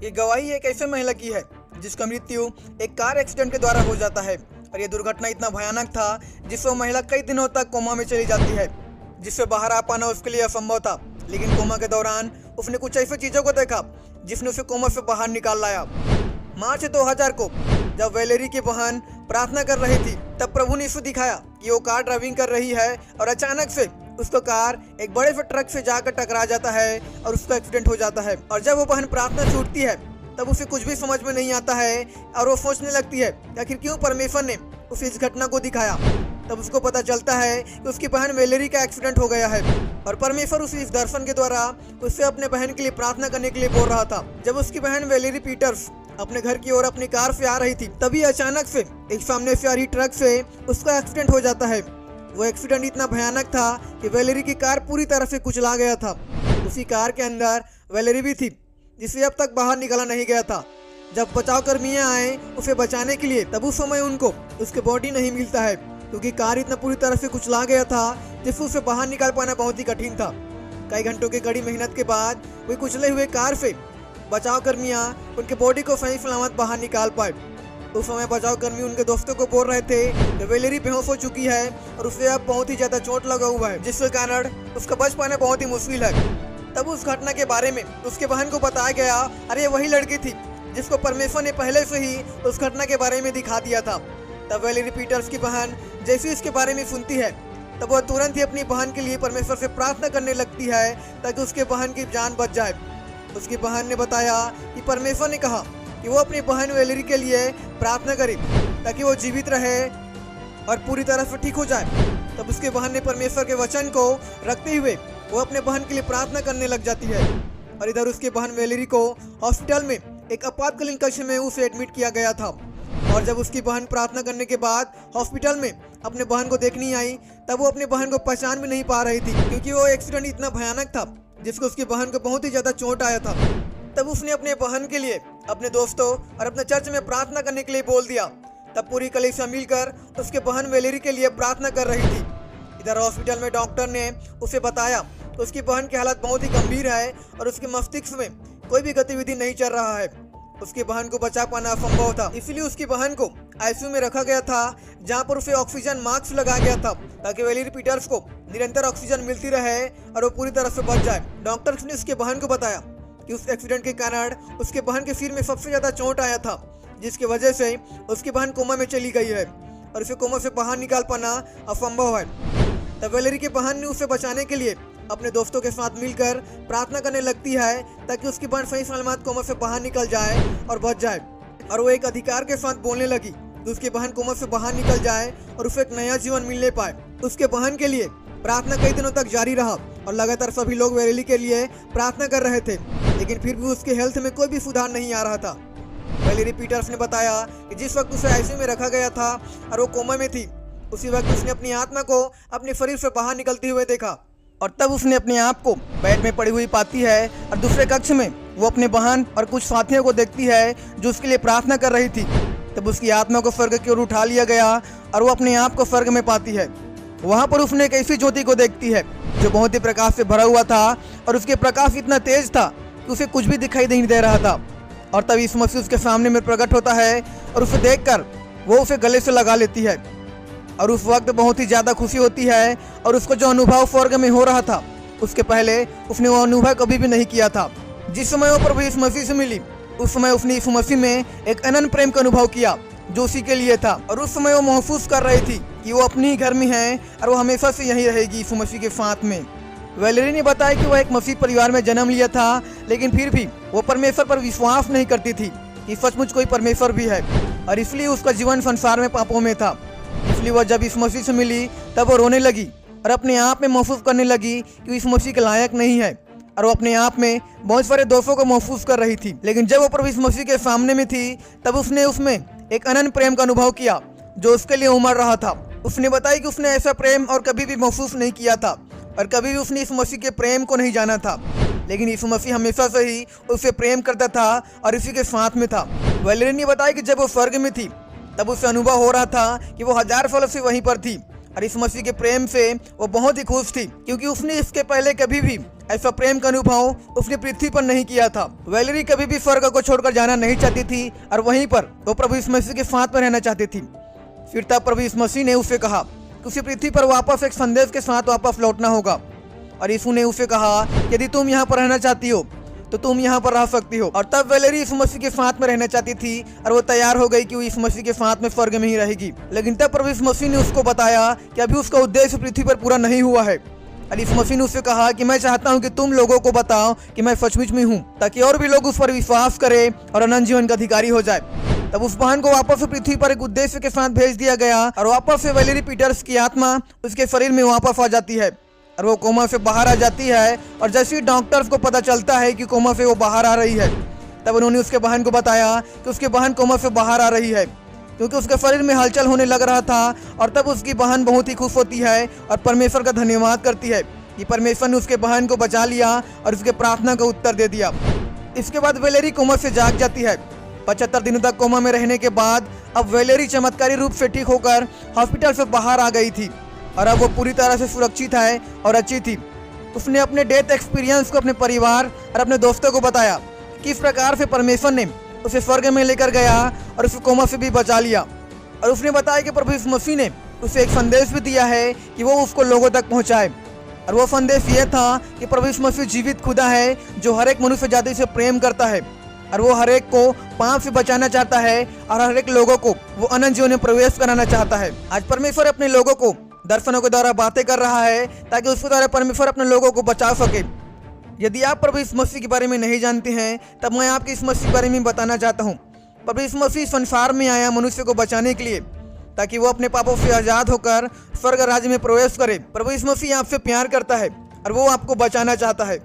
ये गवाही एक ऐसे महिला की है जिसका मृत्यु एक कार एक्सीडेंट के द्वारा हो जाता है और ये दुर्घटना इतना भयानक था जिससे वो महिला कई दिनों तक कोमा में चली जाती है, जिससे बाहर आ पाना उसके लिए असंभव था। लेकिन कोमा के दौरान उसने कुछ ऐसी चीजों को देखा जिसने उसे कोमा से बाहर निकाल लाया। मार्च 2000 को जब वैलेरी की बहन प्रार्थना कर रही थी तब प्रभु ने यीशु दिखाया कि वो कार ड्राइविंग कर रही है और अचानक से उसको कार एक बड़े से ट्रक से जाकर टकरा जाता है और उसका एक्सीडेंट हो जाता है। और जब वो बहन प्रार्थना से उठती है तब उसे कुछ भी समझ में नहीं आता है और वो सोचने लगती है आखिर क्यों परमेश्वर ने उसे इस घटना को दिखाया। तब उसको पता चलता है कि उसकी बहन वैलेरी का एक्सीडेंट हो गया है और परमेश्वर उसे इस दर्शन के द्वारा उससे अपने बहन के लिए प्रार्थना करने के लिए बोल रहा था। जब उसकी बहन वैलेरी पीटर्स अपने घर की ओर अपनी कार से आ रही थी तभी अचानक से एक सामने से आ रही ट्रक से उसका एक्सीडेंट हो जाता है। वो एक्सीडेंट इतना भयानक था कि वैलेरी की कार पूरी तरह से कुचला गया था। उसी कार के अंदर वैलेरी भी थी जिसे अब तक बाहर निकाला नहीं गया था। जब बचाव कर्मियां आए उसे बचाने के लिए तब उस समय उनको उसके बॉडी नहीं मिलता है क्योंकि कार इतना पूरी तरह से कुचला गया था जिससे उसे बाहर निकाल पाना बहुत ही कठिन था। कई घंटों की कड़ी मेहनत के बाद वे कुचले हुए कार से बचाव कर्मियां उनके बॉडी को सही सलामत बाहर निकाल पाए। उस समय बचाव कर्मी उनके दोस्तों को बोल रहे थे कि वैलेरी बेहोश हो चुकी है और उसे अब बहुत ही ज्यादा चोट लगा हुआ है जिसके कारण उसका बच पाना बहुत ही मुश्किल है। तब उस घटना के बारे में उसके बहन को बताया गया, अरे वही लड़की थी जिसको परमेश्वर ने पहले से ही उस घटना के बारे में दिखा दिया था। तब वैलेरी पीटर्स की बहन जैसे इसके बारे में सुनती है तब वह तुरंत ही अपनी बहन के लिए परमेश्वर से प्रार्थना करने लगती है ताकि उसके बहन की जान बच जाए। उसकी बहन ने बताया कि परमेश्वर ने कहा कि वो अपनी बहन वैलेरी के लिए प्रार्थना करे ताकि वो जीवित रहे और पूरी तरह से ठीक हो जाए। तब उसके बहन ने परमेश्वर के वचन को रखते हुए वो अपने बहन के लिए प्रार्थना करने लग जाती है। और इधर उसकी बहन वैलेरी को हॉस्पिटल में एक आपातकालीन कक्ष में उसे एडमिट किया गया था। और जब उसकी बहन प्रार्थना करने के बाद हॉस्पिटल में अपने बहन को देखने आई तब वो अपने बहन को पहचान भी नहीं पा रही थी क्योंकि वो एक्सीडेंट इतना भयानक था जिसको उसकी बहन को बहुत ही ज्यादा चोट आया था। तब उसने अपने बहन के लिए अपने दोस्तों और अपने चर्च में प्रार्थना करने के लिए बोल दिया। तब पूरी कलीसिया मिलकर उसके बहन वैलेरी के लिए प्रार्थना कर रही थी। इधर हॉस्पिटल में डॉक्टर ने उसे बताया कि उसकी बहन की हालत बहुत ही गंभीर है और उसके मस्तिष्क में कोई भी गतिविधि नहीं चल रहा है। उसकी बहन को बचा पाना असंभव था, इसलिए उसकी बहन को आईसीयू में रखा गया था जहां पर उसे ऑक्सीजन मास्क लगाया गया था ताकि वैलेरी पीटर्स को निरंतर ऑक्सीजन मिलती रहे और वो पूरी तरह से बच जाए। डॉक्टर्स ने उसके बहन को बताया कि उस एक्सीडेंट के कारण उसके बहन के सिर में सबसे ज्यादा चोट आया था जिसकी वजह से उसकी बहन कोमा में चली गई है और उसे कोमा से बाहर निकाल पाना असंभव है। तब वैलेरी के बहन ने उसे बचाने के लिए अपने दोस्तों के साथ मिलकर प्रार्थना करने लगती है ताकि उसकी बहन सही सलामत कोमा से बाहर निकल जाए और बच जाए। और वो एक अधिकार के साथ बोलने लगी कि उसकी बहन कोमा से बाहर निकल जाए और उसे एक नया जीवन मिलने पाए। उसके बहन के लिए प्रार्थना कई दिनों तक जारी रहा और लगातार सभी लोग वैलेरी के लिए प्रार्थना कर रहे थे, लेकिन फिर भी उसके हेल्थ में कोई भी सुधार नहीं आ रहा था। वैलेरी पीटर्स ने बताया कि जिस वक्त उसे आईसीयू में रखा गया था और वो कोमा में थी उसी वक्त उसने अपनी आत्मा को अपने शरीर से बाहर निकलते हुए देखा और तब उसने अपने आप को बेड में पड़ी हुई पाती है और दूसरे कक्ष में वो अपने बहन और कुछ साथियों को देखती है जो उसके लिए प्रार्थना कर रही थी। तब उसकी आत्मा को स्वर्ग की ओर उठा लिया गया और वो अपने आप को स्वर्ग में पाती है। वहाँ पर उसने एक ऐसी ज्योति को देखती है जो बहुत ही प्रकाश से भरा हुआ था और उसके प्रकाश इतना तेज था कि उसे कुछ भी दिखाई नहीं दे रहा था। और तब यीशु मसीह उसके सामने में प्रकट होता है और उसे देखकर वो उसे गले से लगा लेती है और उस वक्त बहुत ही ज्यादा खुशी होती है और उसको जो अनुभव स्वर्ग में हो रहा था उसके पहले उसने वो अनुभव कभी भी नहीं किया था। जिस समय वो प्रभु यीशु मसीह से मिली उस समय उसने यीशु मसीह में एक अनंत प्रेम का अनुभव किया जो उसी के लिए था और उस समय वो महसूस कर रही थी कि वो अपनी ही घर में है और वो हमेशा से यहीं रहेगी यीशु मसीह के साथ में। वैलेरी ने बताया कि वह एक मसीह परिवार में जन्म लिया था लेकिन फिर भी वो परमेश्वर पर विश्वास नहीं करती थी कि सचमुच कोई परमेश्वर भी है और इसलिए उसका जीवन संसार में पापों में था। इसलिए वह जब इस मसीह से मिली तब वो रोने लगी और अपने आप में महसूस करने लगी कि इस मसीह के लायक नहीं है और वो अपने आप में बहुत सारे दोषों को महसूस कर रही थी। लेकिन जब वो प्रभु इस मसीह के सामने में थी तब उसने उसमें एक अनंत प्रेम का अनुभव किया जो उसके लिए उमड़ रहा था। उसने बताया कि उसने ऐसा प्रेम और कभी भी महसूस नहीं किया था और कभी भी उसने इस मसीह के प्रेम को नहीं जाना था, लेकिन यीशु मसीह हमेशा से ही उसे प्रेम करता था और इसी के साथ में था। वैलेरी ने बताया कि जब वो स्वर्ग में थी तब उसे अनुभव हो रहा था कि वो 1000 सालों से वहीं पर थी और इस मसीह के प्रेम से वो बहुत ही खुश थी, क्योंकि उसने इसके पहले कभी भी ऐसा प्रेम का अनुभव उसने पृथ्वी पर नहीं किया था। वैलेरी कभी भी स्वर्ग को छोड़कर जाना नहीं चाहती थी और वहीं पर वो प्रभु यीशु मसीह के साथ में रहना चाहती थी। फिर तब प्रभु यीशु मसीह ने उसे कहा कि उसे पृथ्वी पर वापस एक संदेश के साथ वापस लौटना होगा। और यीशु ने उसे कहा यदि तुम यहाँ पर रहना चाहती हो तो तुम यहाँ पर रह सकती हो। और तब वैलेरी यीशु मसीह के साथ में रहना चाहती थी और वो तैयार हो गई कि वो यीशु मसीह के साथ में स्वर्ग में ही रहेगी। लेकिन तब प्रभु यीशु मसीह ने उसको बताया कि अभी उसका उद्देश्य पृथ्वी पर पूरा नहीं हुआ है। और यीशु मसीह ने उससे कहा कि मैं चाहता हूँ कि तुम लोगों को बताओ कि मैं सचमुच में हूँ, ताकि और भी लोग उस पर विश्वास करें और अनंत जीवन का अधिकारी हो जाए। तब उस बहन को वापस से पृथ्वी पर एक उद्देश्य के साथ भेज दिया गया और वापस से वैलेरी पीटर्स की आत्मा उसके शरीर में वापस आ जाती है और वो कोमा से बाहर आ जाती है। और जैसे ही डॉक्टर्स को पता चलता है कि कोमा से वो बाहर आ रही है, तब उन्होंने उसके बहन को बताया कि उसकी बहन कोमा से बाहर आ रही है, क्योंकि उसके शरीर में हलचल होने लग रहा था। और तब उसकी बहन बहुत ही खुश होती है और परमेश्वर का धन्यवाद करती है कि परमेश्वर ने उसके बहन को बचा लिया और उसके प्रार्थना का उत्तर दे दिया। इसके बाद वैलेरी कोमा से जाग जाती है। 75 दिनों तक कोमा में रहने के बाद अब वैलेरी चमत्कारी रूप से ठीक होकर हॉस्पिटल से बाहर आ गई थी और अब वो पूरी तरह से सुरक्षित है और अच्छी थी। उसने अपने डेथ एक्सपीरियंस को अपने परिवार और अपने दोस्तों को बताया कि किस प्रकार से परमेश्वर ने उसे स्वर्ग में लेकर गया और उसे कोमा से भी बचा लिया। और उसने बताया कि प्रभु यीशु मसीह ने उसे एक संदेश भी दिया है कि वो उसको लोगों तक पहुंचाए। और वो संदेश ये था कि प्रभु यीशु मसीह जीवित खुदा है जो हर एक मनुष्य जाति से प्रेम करता है और वो हर एक को पाप से बचाना चाहता है और हर एक लोगों को वो अनंत जीवन में प्रवेश कराना चाहता है। आज परमेश्वर अपने लोगों को दर्शनों के द्वारा बातें कर रहा है ताकि उसके द्वारा परमेश्वर अपने लोगों को बचा सके। यदि आप प्रभु यीशु मसीह के बारे में नहीं जानते हैं तब मैं आपको इस मसीह के बारे में बताना चाहता हूँ। प्रभु यीशु मसीह संसार में आया मनुष्य को बचाने के लिए, ताकि वो अपने पापों से आजाद होकर स्वर्ग राज्य में प्रवेश करे। प्रभु यीशु मसीह आपसे प्यार करता है और वो आपको बचाना चाहता है।